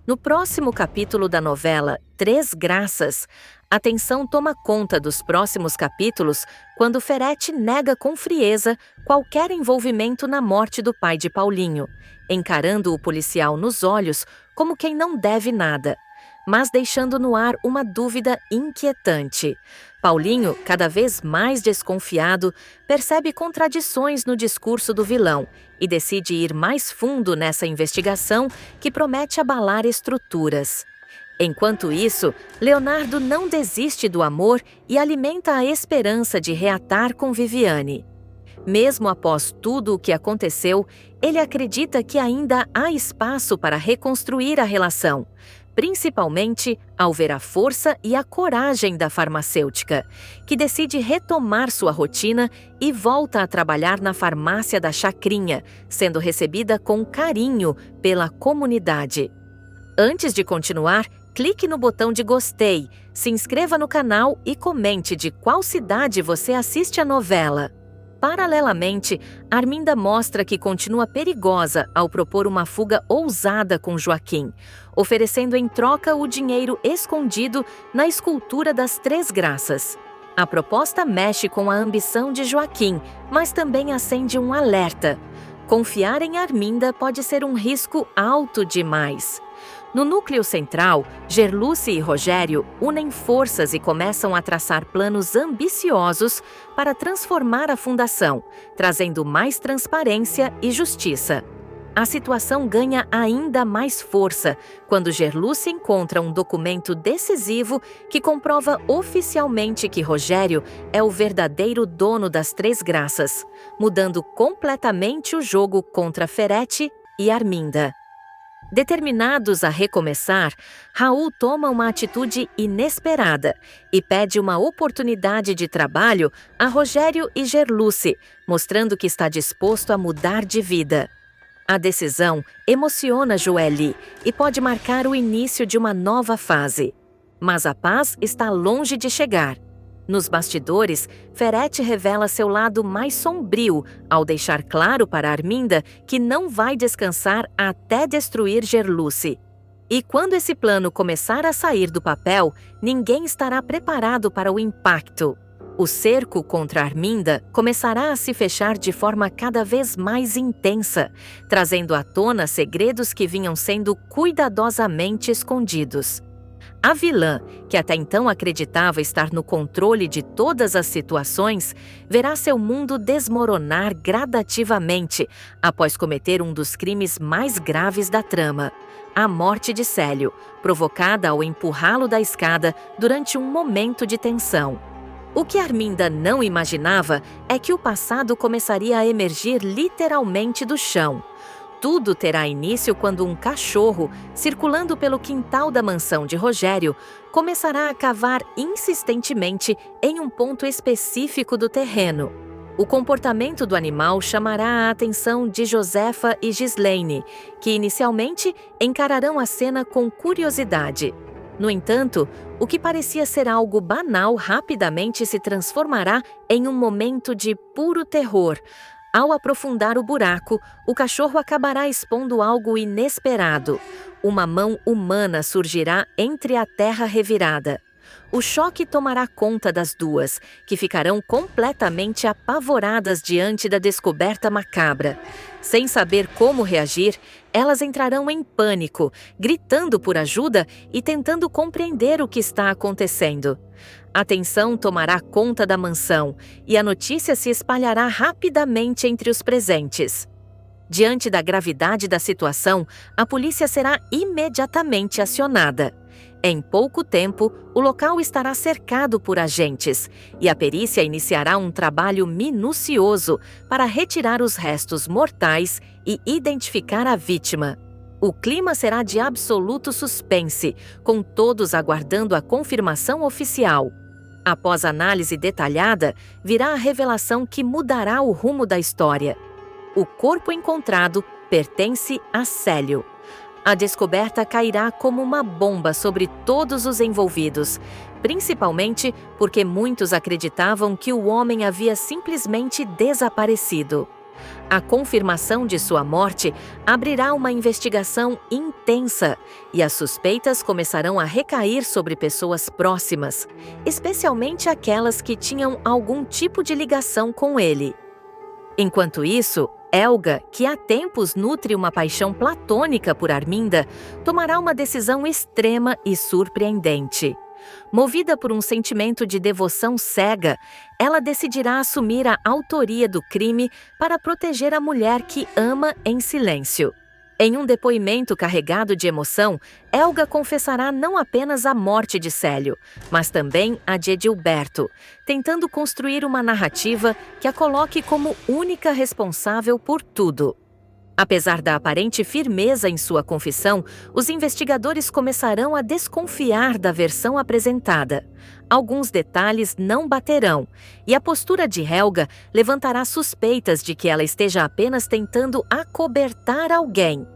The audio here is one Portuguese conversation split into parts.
No próximo capítulo da novela Três Graças, a tensão toma conta dos próximos capítulos quando Ferete nega com frieza qualquer envolvimento na morte do pai de Paulinho, encarando o policial nos olhos como quem não deve nada, mas deixando no ar uma dúvida inquietante. Paulinho, cada vez mais desconfiado, percebe contradições no discurso do vilão e decide ir mais fundo nessa investigação que promete abalar estruturas. Enquanto isso, Leonardo não desiste do amor e alimenta a esperança de reatar com Viviane. Mesmo após tudo o que aconteceu, ele acredita que ainda há espaço para reconstruir a relação, principalmente ao ver a força e a coragem da farmacêutica, que decide retomar sua rotina e volta a trabalhar na farmácia da Chacrinha, sendo recebida com carinho pela comunidade. Antes de continuar, clique no botão de gostei, se inscreva no canal e comente de qual cidade você assiste a novela. Paralelamente, Arminda mostra que continua perigosa ao propor uma fuga ousada com Joaquim, oferecendo em troca o dinheiro escondido na escultura das Três Graças. A proposta mexe com a ambição de Joaquim, mas também acende um alerta. Confiar em Arminda pode ser um risco alto demais. No núcleo central, Gerluce e Rogério unem forças e começam a traçar planos ambiciosos para transformar a fundação, trazendo mais transparência e justiça. A situação ganha ainda mais força quando Gerluce encontra um documento decisivo que comprova oficialmente que Rogério é o verdadeiro dono das Três Graças, mudando completamente o jogo contra Ferete e Arminda. Determinados a recomeçar, Raul toma uma atitude inesperada e pede uma oportunidade de trabalho a Rogério e Gerluce, mostrando que está disposto a mudar de vida. A decisão emociona Joely e pode marcar o início de uma nova fase. Mas a paz está longe de chegar. Nos bastidores, Ferete revela seu lado mais sombrio ao deixar claro para Arminda que não vai descansar até destruir Gerluce. E quando esse plano começar a sair do papel, ninguém estará preparado para o impacto. O cerco contra Arminda começará a se fechar de forma cada vez mais intensa, trazendo à tona segredos que vinham sendo cuidadosamente escondidos. A vilã, que até então acreditava estar no controle de todas as situações, verá seu mundo desmoronar gradativamente após cometer um dos crimes mais graves da trama, a morte de Célio, provocada ao empurrá-lo da escada durante um momento de tensão. O que Arminda não imaginava é que o passado começaria a emergir literalmente do chão. Tudo terá início quando um cachorro, circulando pelo quintal da mansão de Rogério, começará a cavar insistentemente em um ponto específico do terreno. O comportamento do animal chamará a atenção de Josefa e Gislaine, que inicialmente encararão a cena com curiosidade. No entanto, o que parecia ser algo banal rapidamente se transformará em um momento de puro terror. Ao aprofundar o buraco, o cachorro acabará expondo algo inesperado. Uma mão humana surgirá entre a terra revirada. O choque tomará conta das duas, que ficarão completamente apavoradas diante da descoberta macabra. Sem saber como reagir, elas entrarão em pânico, gritando por ajuda e tentando compreender o que está acontecendo. A tensão tomará conta da mansão e a notícia se espalhará rapidamente entre os presentes. Diante da gravidade da situação, a polícia será imediatamente acionada. Em pouco tempo, o local estará cercado por agentes e a perícia iniciará um trabalho minucioso para retirar os restos mortais e identificar a vítima. O clima será de absoluto suspense, com todos aguardando a confirmação oficial. Após análise detalhada, virá a revelação que mudará o rumo da história. O corpo encontrado pertence a Célio. A descoberta cairá como uma bomba sobre todos os envolvidos, principalmente porque muitos acreditavam que o homem havia simplesmente desaparecido. A confirmação de sua morte abrirá uma investigação intensa e as suspeitas começarão a recair sobre pessoas próximas, especialmente aquelas que tinham algum tipo de ligação com ele. Enquanto isso, Helga, que há tempos nutre uma paixão platônica por Arminda, tomará uma decisão extrema e surpreendente. Movida por um sentimento de devoção cega, ela decidirá assumir a autoria do crime para proteger a mulher que ama em silêncio. Em um depoimento carregado de emoção, Helga confessará não apenas a morte de Célio, mas também a de Edilberto, tentando construir uma narrativa que a coloque como única responsável por tudo. Apesar da aparente firmeza em sua confissão, os investigadores começarão a desconfiar da versão apresentada. Alguns detalhes não baterão, e a postura de Helga levantará suspeitas de que ela esteja apenas tentando acobertar alguém.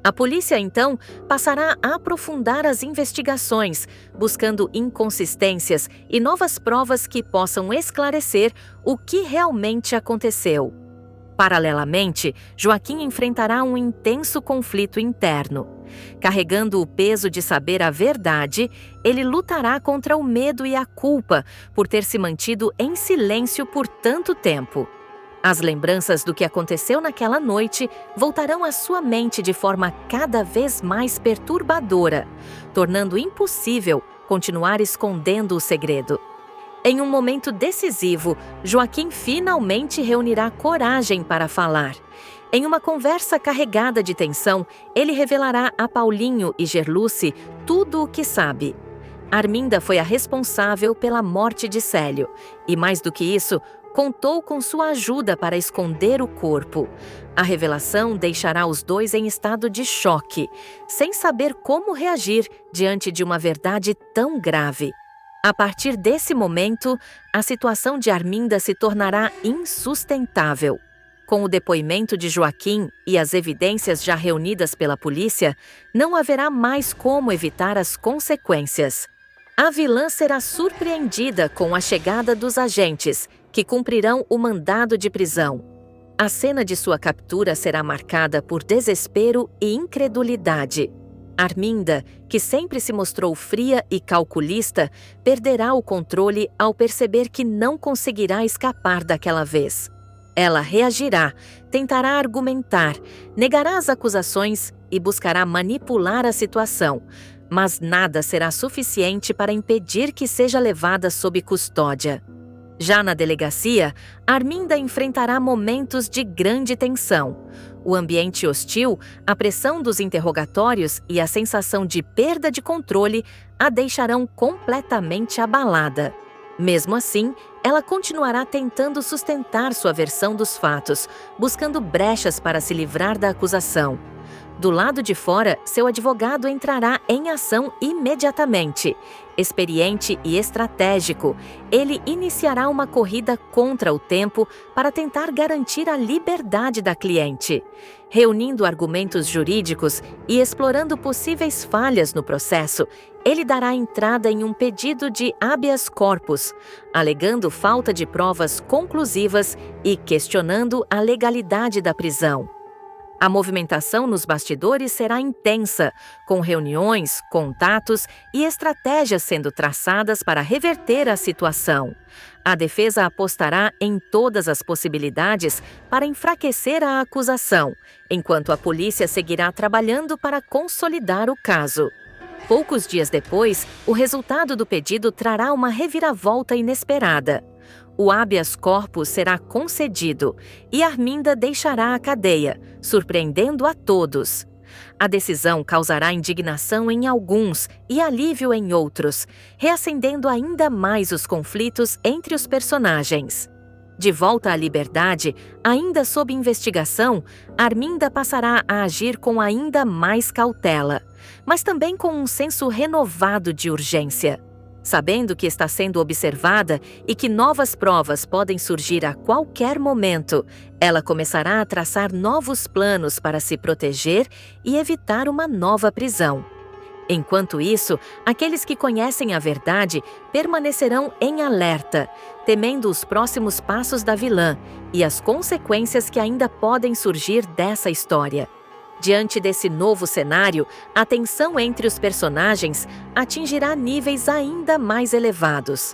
A polícia, então, passará a aprofundar as investigações, buscando inconsistências e novas provas que possam esclarecer o que realmente aconteceu. Paralelamente, Joaquim enfrentará um intenso conflito interno. Carregando o peso de saber a verdade, ele lutará contra o medo e a culpa por ter se mantido em silêncio por tanto tempo. As lembranças do que aconteceu naquela noite voltarão à sua mente de forma cada vez mais perturbadora, tornando impossível continuar escondendo o segredo. Em um momento decisivo, Joaquim finalmente reunirá coragem para falar. Em uma conversa carregada de tensão, ele revelará a Paulinho e Gerluce tudo o que sabe. Arminda foi a responsável pela morte de Célio e, mais do que isso, contou com sua ajuda para esconder o corpo. A revelação deixará os dois em estado de choque, sem saber como reagir diante de uma verdade tão grave. A partir desse momento, a situação de Arminda se tornará insustentável. Com o depoimento de Joaquim e as evidências já reunidas pela polícia, não haverá mais como evitar as consequências. A vilã será surpreendida com a chegada dos agentes, que cumprirão o mandado de prisão. A cena de sua captura será marcada por desespero e incredulidade. Arminda, que sempre se mostrou fria e calculista, perderá o controle ao perceber que não conseguirá escapar daquela vez. Ela reagirá, tentará argumentar, negará as acusações e buscará manipular a situação, mas nada será suficiente para impedir que seja levada sob custódia. Já na delegacia, Arminda enfrentará momentos de grande tensão. O ambiente hostil, a pressão dos interrogatórios e a sensação de perda de controle a deixarão completamente abalada. Mesmo assim, ela continuará tentando sustentar sua versão dos fatos, buscando brechas para se livrar da acusação. Do lado de fora, seu advogado entrará em ação imediatamente. Experiente e estratégico, ele iniciará uma corrida contra o tempo para tentar garantir a liberdade da cliente. Reunindo argumentos jurídicos e explorando possíveis falhas no processo, ele dará entrada em um pedido de habeas corpus, alegando falta de provas conclusivas e questionando a legalidade da prisão. A movimentação nos bastidores será intensa, com reuniões, contatos e estratégias sendo traçadas para reverter a situação. A defesa apostará em todas as possibilidades para enfraquecer a acusação, enquanto a polícia seguirá trabalhando para consolidar o caso. Poucos dias depois, o resultado do pedido trará uma reviravolta inesperada. O habeas corpus será concedido e Arminda deixará a cadeia, surpreendendo a todos. A decisão causará indignação em alguns e alívio em outros, reacendendo ainda mais os conflitos entre os personagens. De volta à liberdade, ainda sob investigação, Arminda passará a agir com ainda mais cautela, mas também com um senso renovado de urgência. Sabendo que está sendo observada e que novas provas podem surgir a qualquer momento, ela começará a traçar novos planos para se proteger e evitar uma nova prisão. Enquanto isso, aqueles que conhecem a verdade permanecerão em alerta, temendo os próximos passos da vilã e as consequências que ainda podem surgir dessa história. Diante desse novo cenário, a tensão entre os personagens atingirá níveis ainda mais elevados.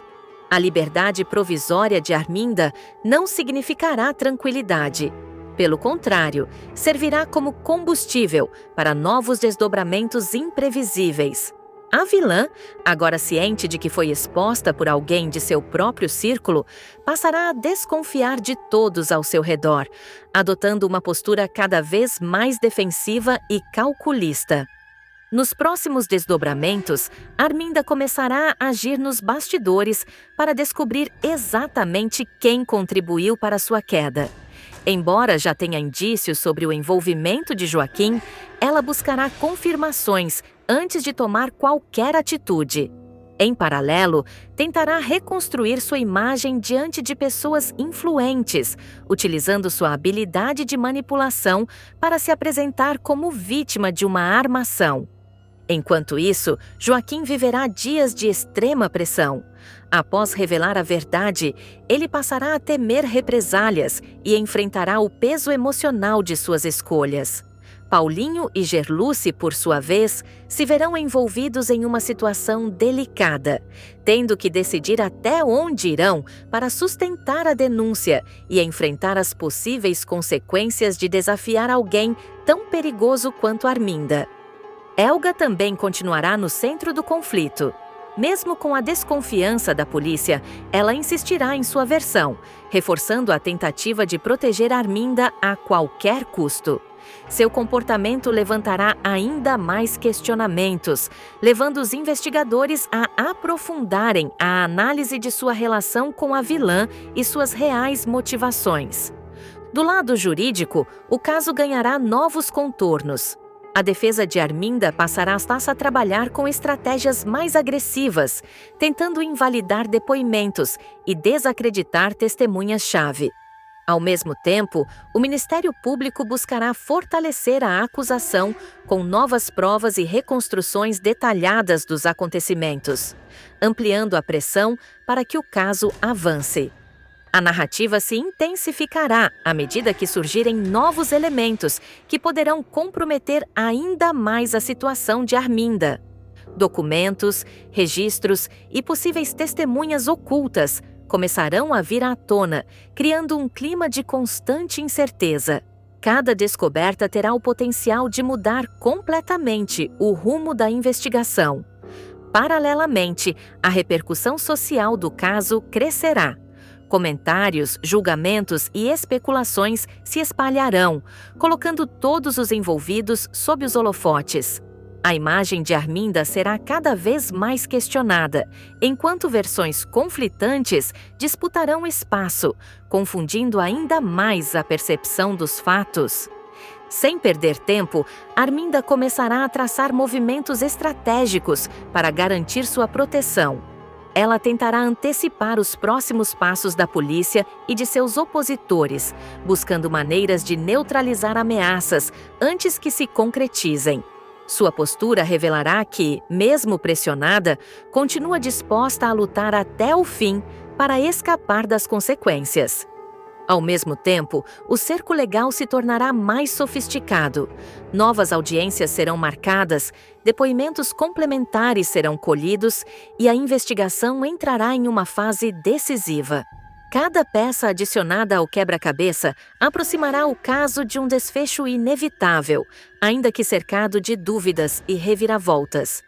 A liberdade provisória de Arminda não significará tranquilidade. Pelo contrário, servirá como combustível para novos desdobramentos imprevisíveis. A vilã, agora ciente de que foi exposta por alguém de seu próprio círculo, passará a desconfiar de todos ao seu redor, adotando uma postura cada vez mais defensiva e calculista. Nos próximos desdobramentos, Arminda começará a agir nos bastidores para descobrir exatamente quem contribuiu para sua queda. Embora já tenha indícios sobre o envolvimento de Joaquim, ela buscará confirmações antes de tomar qualquer atitude. Em paralelo, tentará reconstruir sua imagem diante de pessoas influentes, utilizando sua habilidade de manipulação para se apresentar como vítima de uma armação. Enquanto isso, Joaquim viverá dias de extrema pressão. Após revelar a verdade, ele passará a temer represálias e enfrentará o peso emocional de suas escolhas. Paulinho e Gerluce, por sua vez, se verão envolvidos em uma situação delicada, tendo que decidir até onde irão para sustentar a denúncia e enfrentar as possíveis consequências de desafiar alguém tão perigoso quanto Arminda. Helga também continuará no centro do conflito. Mesmo com a desconfiança da polícia, ela insistirá em sua versão, reforçando a tentativa de proteger Arminda a qualquer custo. Seu comportamento levantará ainda mais questionamentos, levando os investigadores a aprofundarem a análise de sua relação com a vilã e suas reais motivações. Do lado jurídico, o caso ganhará novos contornos. A defesa de Arminda passará a trabalhar com estratégias mais agressivas, tentando invalidar depoimentos e desacreditar testemunhas-chave. Ao mesmo tempo, o Ministério Público buscará fortalecer a acusação com novas provas e reconstruções detalhadas dos acontecimentos, ampliando a pressão para que o caso avance. A narrativa se intensificará à medida que surgirem novos elementos que poderão comprometer ainda mais a situação de Arminda. Documentos, registros e possíveis testemunhas ocultas começarão a vir à tona, criando um clima de constante incerteza. Cada descoberta terá o potencial de mudar completamente o rumo da investigação. Paralelamente, a repercussão social do caso crescerá. Comentários, julgamentos e especulações se espalharão, colocando todos os envolvidos sob os holofotes. A imagem de Arminda será cada vez mais questionada, enquanto versões conflitantes disputarão espaço, confundindo ainda mais a percepção dos fatos. Sem perder tempo, Arminda começará a traçar movimentos estratégicos para garantir sua proteção. Ela tentará antecipar os próximos passos da polícia e de seus opositores, buscando maneiras de neutralizar ameaças antes que se concretizem. Sua postura revelará que, mesmo pressionada, continua disposta a lutar até o fim para escapar das consequências. Ao mesmo tempo, o cerco legal se tornará mais sofisticado. Novas audiências serão marcadas, depoimentos complementares serão colhidos e a investigação entrará em uma fase decisiva. Cada peça adicionada ao quebra-cabeça aproximará o caso de um desfecho inevitável, ainda que cercado de dúvidas e reviravoltas.